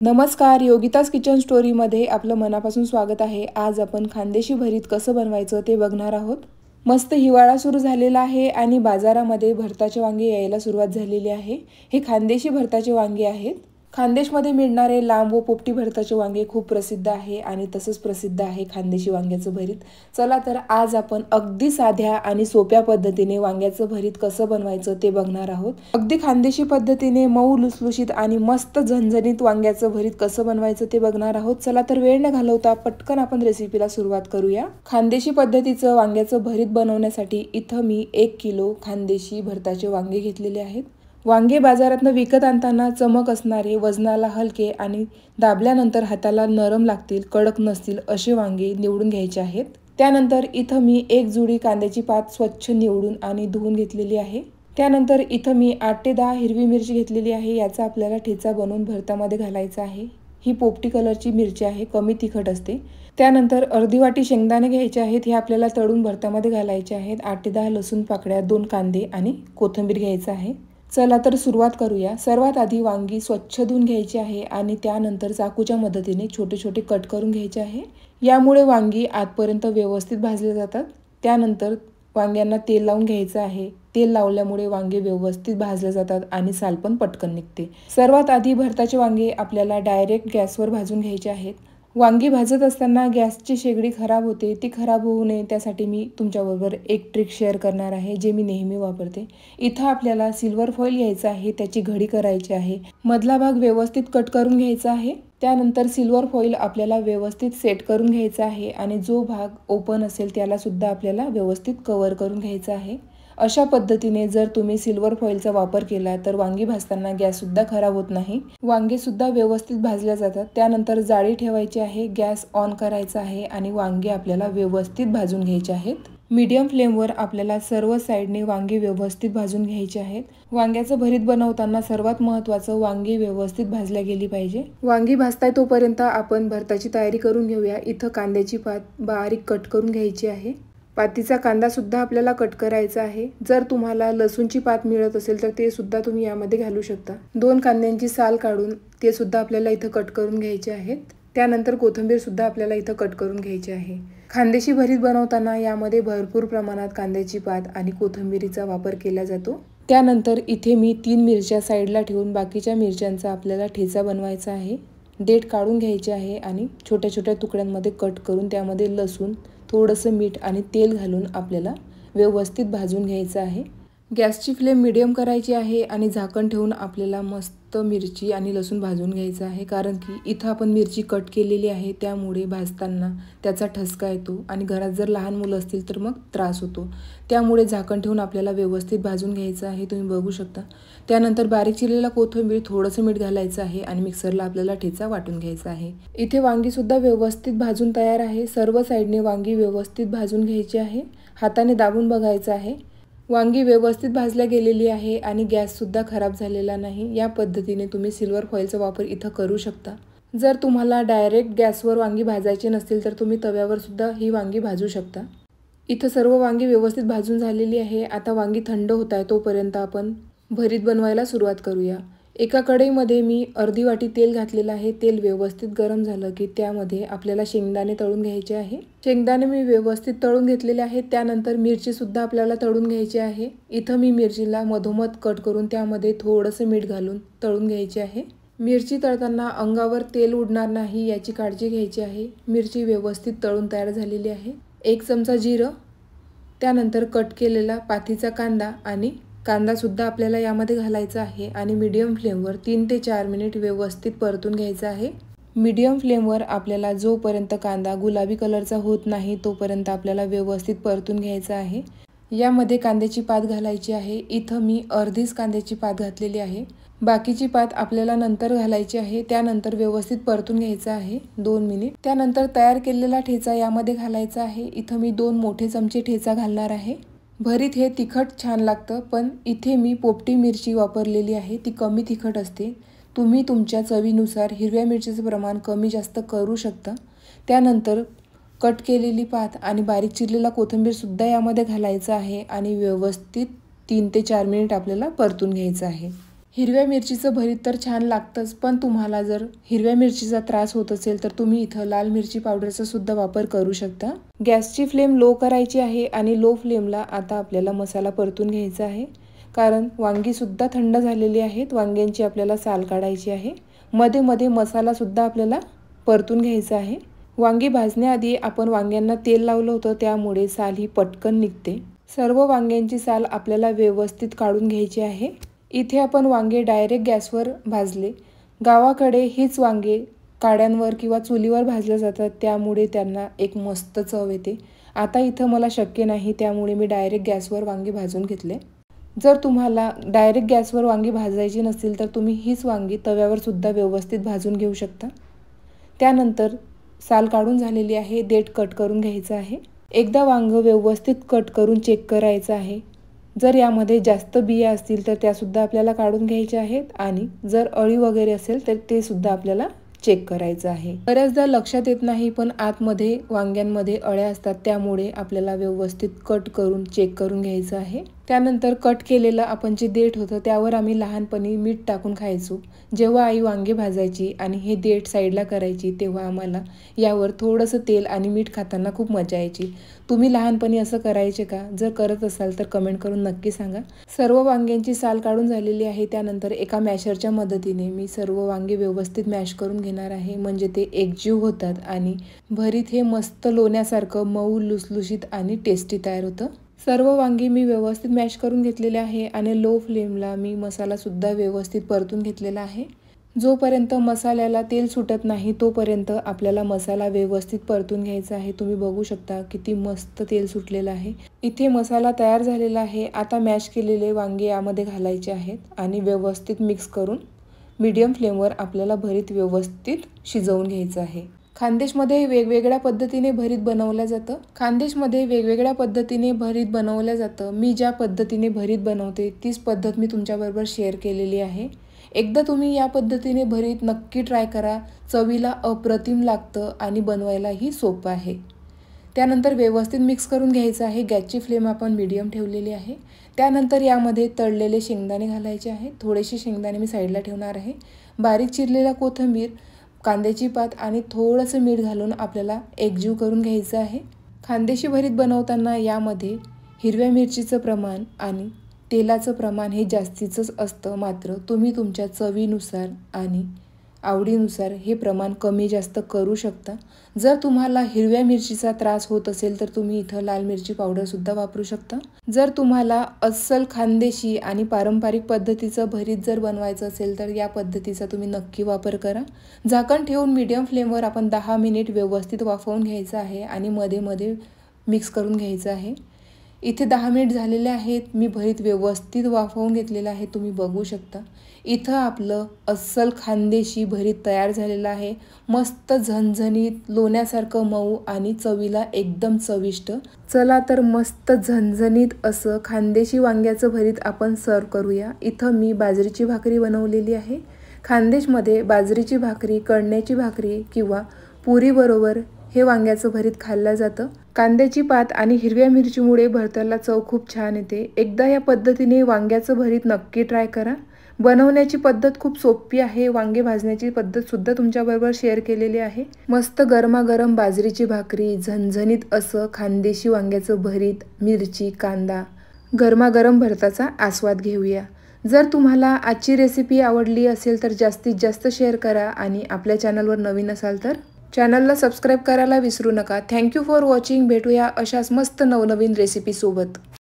नमस्कार, योगिताज किचन स्टोरीमध्ये आपलं मनापासून स्वागत आहे। आज आपण खानदेशी भरीत कसं बनवायचं ते बघणार आहोत। मस्त हिवाळा सुरू झालेला आहे आणि बाजारामध्ये भरताचे वांगे यायला सुरुवात झालेली आहे। हे खानदेशी भरताचे वांगे आहेत। खानदेशमध्ये मिळणारे लांब व पोपटी भरताचे वांगे खूप प्रसिद्ध आहे आणि तसंच प्रसिद्ध आहे खानदेशी वांग्याचं भरीत। चला तर आज आपण अगदी साध्या आणि सोप्या पद्धतीने वांग्याचं भरीत कसं बनवायचं ते बघणार आहोत। अगदी खानदेशी पद्धतीने मऊ लुसलुशीत आणि मस्त झणझणीत वांग्याचं भरीत कसं बनवायचं ते बघणार आहोत। चला तर वेळ न घालवता पटकन आपण रेसिपीला सुरुवात करूया। खानदेशी पद्धतीचं वांग्याचं भरीत बनवण्यासाठी इथं मी 1 किलो खानदेशी भरताचे वांगे घेतलेले आहेत। वांगे बाजारातून विकत आणताना चमक असणारे, वजनाला हलके आणि दाबल्यानंतर हाताला नरम लागतील, कडक नसतील असे वांगे निवडून घ्यायचे आहेत। त्यानंतर इथं मी 1 जुडी कांद्याची पात स्वच्छ निवडून आणि धुवून घेतलेली आहे। त्यानंतर इथं मी 8 ते 10 हिरवी मिरची घेतलेली आहे। याचा आपल्याला ठेचा बनवून भरतामध्ये घालायचा आहे। ही पोपटी कलरची मिरची आहे, कमी तिखट असते। त्यानंतर अर्धी वाटी शेंगदाणे घ्यायचे आहेत, हे आपल्याला तळून भरतामध्ये घालायचे आहेत। 8 ते 10 लसूण पाकळ्या, 2 कांदे आणि कोथिंबीर घ्यायचं आहे। चला तर सुरुवात करूया। सर्वात आधी वांगी स्वच्छ धुवून घ्यायची आहे आणि त्यानंतर चाकूच्या मदतीने छोटे छोटे कट करून घ्यायचे आहे। यामुळे वांगी आतपर्यंत व्यवस्थित भाजले जातात। त्यानंतर वांग्यांना तेल लावून घ्यायचं आहे। तेल लावल्यामुळे वांगे व्यवस्थित भाजले जातात आणि साल पण पटकन निघते। सर्वात आधी भरताचे वांगे आपल्याला डायरेक्ट गॅसवर भाजून घ्यायचे आहेत। वांगी भाजत असताना गॅसची शेगडी खराब होते, ती खराब होऊ नये त्यासाठी मी तुमच्याबरोबर एक ट्रिक शेअर करणार आहे, जे मी नेहमी वापरते। इथं आपल्याला सिल्वर फॉइल घ्यायचं आहे, त्याची घडी करायची आहे। मधला भाग व्यवस्थित कट करून घ्यायचा आहे। त्यानंतर सिल्वर फॉइल आपल्याला व्यवस्थित सेट करून घ्यायचा आहे आणि जो भाग ओपन असेल त्याला सुद्धा आपल्याला व्यवस्थित कव्हर करून घ्यायचा आहे। अशा पद्धतीने जर तुम्ही सिल्वर फॉइलचा वापर केला तर वांगी भाजताना गॅस सुद्धा खराब होत नाही, वांगे सुद्धा व्यवस्थित भाजले जातात। त्यानंतर जाळी ठेवायची आहे, गॅस ऑन करायचा आहे आणि वांगे आपल्याला व्यवस्थित भाजून घ्यायचे आहेत। मीडियम फ्लेमवर आपल्याला सर्व साइडने वांगे व्यवस्थित भाजून घ्यायचे आहेत। वांग्याचं भरीत बनवताना सर्वात महत्त्वाचं वांगी व्यवस्थित भाजल्या गेली पाहिजे। वांगी भाजताय तोपर्यंत आपण भरताची तयारी करून घेऊया। इथं कांद्याची पात बारीक कट करून घ्यायची आहे। पातीचा कांदा सुद्धा आपल्याला कट करायचा आहे। जर तुम्हाला लसूणची पात मिळत असेल तर ते सुद्धा तुम्ही यामध्ये घालू शकता। 2 कांद्यांची साल काढून ते सुद्धा आपल्याला इथं कट करून घ्यायचे आहेत। त्यानंतर कोथिंबीर सुद्धा आपल्याला इथं कट करून घ्यायची आहे। खानदेशी भरीत बनवताना यामध्ये भरपूर प्रमाणात कांद्याची पात आणि कोथिंबीरीचा वापर केला जातो। त्यानंतर इथे मी 3 मिरच्या साईडला ठेवून बाकीच्या मिरच्यांचा आपल्याला ठेचा बनवायचा आहे। देठ काढून घ्यायचे आहे आणि छोट्या छोट्या तुकड्यांमध्ये कट करून त्यामध्ये लसूण, थोडंसं मीठ आणि तेल घालून आपल्याला व्यवस्थित भाजून घ्यायचं आहे। गॅसची फ्लेम मीडियम करायची आहे आणि झाकण ठेवून आपल्याला मस्त मिरची आणि लसूण भाजून घ्यायचं आहे, कारण की इथं आपण मिरची कट केलेली आहे, त्यामुळे भाजताना त्याचा ठसका येतो आणि घरात जर लहान मुलं असतील तर मग त्रास होतो। त्यामुळे झाकण ठेवून आपल्याला व्यवस्थित भाजून घ्यायचं आहे, तुम्ही बघू शकता। त्यानंतर बारीक चिरलेला कोथिंबीर, थोडंसं मीठ घालायचं आहे आणि मिक्सरला आपल्याला ठेचा वाटून घ्यायचा आहे। इथे वांगी सुद्धा व्यवस्थित भाजून तयार आहे। सर्व साइडने वांगी व्यवस्थित भाजून घ्यायची आहे। हाताने दाबून बघायचं आहे। वांगी व्यवस्थित भाजल्या गेलेली आहे आणि गॅस सुद्धा खराब झालेला नाही। या पद्धतीने तुम्ही सिल्वर फॉइलचा वापर इथं करू शकता। जर तुम्हाला डायरेक्ट गॅसवर वांगी भाजायचे नसतील तर तुम्ही तव्यावर सुद्धा ही वांगी भाजू शकता। इथं सर्व वांगी व्यवस्थित भाजून झालेली आहे। आता वांगी थंड होत आहे तोपर्यंत आपण भरीत बनवायला सुरुवात करूया। एका कढईमध्ये मी अर्धी वाटी तेल घातलेलं आहे। तेल व्यवस्थित गरम झालं की त्यामध्ये आपल्याला शेंगदाणे तळून घ्यायचे आहे। शेंगदाणे मी व्यवस्थित तळून घेतलेले आहेत। त्यानंतर मिरची सुद्धा आपल्याला तळून घ्यायची आहे। इथं मी मिरचीला मधोमध कट करून त्यामध्ये थोडंसं मीठ घालून तळून घ्यायची आहे। मिरची तळताना अंगावर तेल उडणार नाही याची काळजी घ्यायची आहे। मिरची व्यवस्थित तळून तयार झालेली आहे। 1 चमचा जिरं, त्यानंतर कट केलेला पातीचा कांदा आणि कांदा सुद्धा आपल्याला यामध्ये घालायचा आहे आणि मीडियम फ्लेमवर 3 ते 4 मिनिट व्यवस्थित परतून घ्यायचा आहे। मीडियम फ्लेमवर आपल्याला जोपर्यंत कांदा गुलाबी कलरचा होत नाही तोपर्यंत आपल्याला व्यवस्थित परतून घ्यायचा आहे। यामध्ये कांद्याची पात घालायची आहे। इथं मी अर्धीच कांद्याची पात घातलेली आहे, बाकीची पात आपल्याला नंतर घालायची आहे। त्यानंतर व्यवस्थित परतून घ्यायचं आहे 2 मिनिट। त्यानंतर तयार केलेला ठेचा यामध्ये घालायचा आहे। इथं मी 2 मोठे चमचे ठेचा घालणार आहे। भरीत हे तिखट छान लागतं, पण इथे मी पोपटी मिरची वापरलेली आहे, ती कमी तिखट असते। तुम्ही तुमच्या चवीनुसार हिरव्या मिरचीचं प्रमाण कमी जास्त करू शकता। त्यानंतर कट केलेली पात आणि बारीक चिरलेला कोथिंबीर सुद्धा यामध्ये घालायचं आहे आणि व्यवस्थित 3 ते 4 मिनिट आपल्याला परतून घ्यायचं आहे। हिरव्या मिरचीचं भरीत तर छान लागतंच, पण तुम्हाला जर हिरव्या मिरचीचा त्रास होत असेल तर तुम्ही इथं लाल मिरची पावडरचा सुद्धा वापर करू शकता। गॅसची फ्लेम लो करायची आहे आणि लो फ्लेमला आता आपल्याला मसाला परतून घ्यायचा आहे, कारण वांगी सुद्धा थंड झालेली आहेत। वांग्यांची आपल्याला साल काढायची आहे। मध्ये मध्ये मसाला सुद्धा आपल्याला परतून घ्यायचा आहे। वांगी भाजण्याआधी आपण वांग्यांना तेल लावलं होतं, त्यामुळे साल ही पटकन निघते। सर्व वांग्यांची साल आपल्याला व्यवस्थित काढून घ्यायची आहे। इथे आपण वांगे डायरेक्ट गॅसवर भाजले। गावाकडे हीच वांगे काड्यांवर किंवा चुलीवर भाजले जातात, त्यामुळे त्यांना एक मस्त चव येते। आता इथं मला शक्य नाही, त्यामुळे मी डायरेक्ट गॅसवर वांगे भाजून घेतले। जर तुम्हाला डायरेक्ट गॅसवर वांगी भाजायची नसतील तर तुम्ही हीच वांगी तव्यावर सुद्धा व्यवस्थित भाजून घेऊ शकता। त्यानंतर साल काढून झालेली आहे, देठ कट करून घ्यायचं आहे। एकदा वांग व्यवस्थित कट करून चेक करायचं आहे। जर यामध्ये जास्त बिया असतील तर त्यासुद्धा आपल्याला काढून घ्यायच्या आहेत, आणि जर अळी वगैरे असेल तर ते सुद्धा आपल्याला चेक करायचं आहे। बऱ्याचदा लक्षात येत नाही, पण आतमध्ये वांग्यांमध्ये अळ्या असतात, त्यामुळे आपल्याला व्यवस्थित कट करून चेक करून घ्यायचं आहे। त्यानंतर कट केलेलं आपण जे देठ होतं त्यावर आम्ही लहानपणी मीठ टाकून खायचो। जेव्हा आई वांगे भाजायची आणि हे देठ साईडला करायची, तेव्हा आम्हाला यावर थोडंसं तेल आणि मीठ खाताना खूप मजा यायची। तुम्ही लहानपणी असं करायचे का? जर करत असाल तर कमेंट करून नक्की सांगा। सर्व वांग्यांची साल काढून झालेली आहे। त्यानंतर एका मॅशरच्या मदतीने मी सर्व वांगे व्यवस्थित मॅश करून घेणार आहे, म्हणजे ते एकजीव होतात आणि भरीत हे मस्त लोण्यासारखं मऊ लुसलुशीत आणि टेस्टी तयार होतं। सर्व वांगी मी व्यवस्थित मॅश करून घेतलेले आहे आणि लो फ्लेमला मी मसाला सुद्धा व्यवस्थित परतून घेतलेला आहे। जोपर्यंत मसाल्याला तेल सुटत नाही तोपर्यंत आपल्याला मसाला व्यवस्थित परतून घ्यायचा आहे। तुम्ही बघू शकता किती मस्त तेल सुटलेलं आहे। इथे मसाला तयार झालेला आहे। आता मॅश केलेले वांगे यामध्ये घालायचे आहेत आणि व्यवस्थित मिक्स करून मीडियम फ्लेमवर आपल्याला भरीत व्यवस्थित शिजवून घ्यायचं आहे। खानदेशमध्ये वेगवेगळ्या पद्धतीने भरीत बनवलं जातं। खानदेशमध्ये वेगवेगळ्या पद्धतीने भरीत बनवलं जातं। मी ज्या पद्धतीने भरीत बनवते तीच पद्धत मी तुमच्याबरोबर शेअर केलेली आहे। एकदा तुम्ही या पद्धतीने भरीत नक्की ट्राय करा। चवीला अप्रतिम लागतं आणि बनवायलाही सोपं आहे। त्यानंतर व्यवस्थित मिक्स करून घ्यायचं आहे। गॅसची फ्लेम आपण मीडियम ठेवलेली आहे। त्यानंतर यामध्ये तळलेले शेंगदाणे घालायचे आहेत। थोडेसे शेंगदाणे मी साईडला ठेवणार आहे। बारीक चिरलेला कोथिंबीर, कांद्याची पात आणि थोडंसं मीठ घालून आपल्याला एकजीव करून घ्यायचं आहे। खानदेशी भरीत बनवताना यामध्ये हिरव्या मिरचीचं प्रमाण आणि तेलाचं प्रमाण हे जास्तीचंच असतं, मात्र तुम्ही तुमच्या चवीनुसार आणि आवडीनुसार हे प्रमाण कमी जास्त करू शकता। जर तुम्हाला हिरव्या मिरचीचा त्रास होत असेल तर तुम्ही इथं लाल मिरची पावडर सुद्धा वापरू शकता। जर तुम्हाला अस्सल खानदेशी आणि पारंपरिक पद्धतीचं भरीत जर बनवायचं असेल तर या पद्धतीचा तुम्ही नक्की वापर करा। झाकण ठेवून मीडियम फ्लेमवर आपण 10 मिनिट व्यवस्थित वाफवून घ्यायचं आहे आणि मध्ये मध्ये मिक्स करून घ्यायचं आहे। इथे 10 मिनिट झालेले आहेत। मी भरीत व्यवस्थित वाफवून घेतलेलं आहे, तुम्ही बघू शकता। इथं आपलं अस्सल खानदेशी भरीत तयार झालेलं आहे। मस्त झणझणीत लोण्यासारखं मऊ आणि चवीला एकदम चविष्ट। चला तर मस्त झणझणीत असं खानदेशी वांग्याचं भरीत आपण सर्व करूया। इथं मी बाजरीची भाकरी बनवलेली आहे। खानदेशमध्ये बाजरीची भाकरी, कणण्याची भाकरी किंवा पुरीबरोबर हे वांग्याचं भरीत खाल्लं जातं। कांद्याची पात आणि हिरव्या मिरचीमुळे भरताला चव खूप छान येते। एकदा या पद्धतीने वांग्याचं भरीत नक्की ट्राय करा। बनवण्याची पद्धत खूप सोपी आहे। वांगे भाजण्याची पद्धत सुद्धा तुमच्याबरोबर शेअर केलेली आहे। मस्त गरमागरम बाजरीची भाकरी, झणझणीत असं खानदेशी वांग्याचं भरीत, मिरची, कांदा, गरमागरम भरताचा आस्वाद घेऊया। जर तुम्हाला आजची रेसिपी आवडली असेल तर जास्तीत जास्त शेअर करा आणि आपल्या चॅनलवर नवीन असाल तर चॅनलला सबस्क्राईब करायला विसरू नका। Thank you for watching. भेटूया अशाच मस्त नवनवीन रेसिपी सोबत।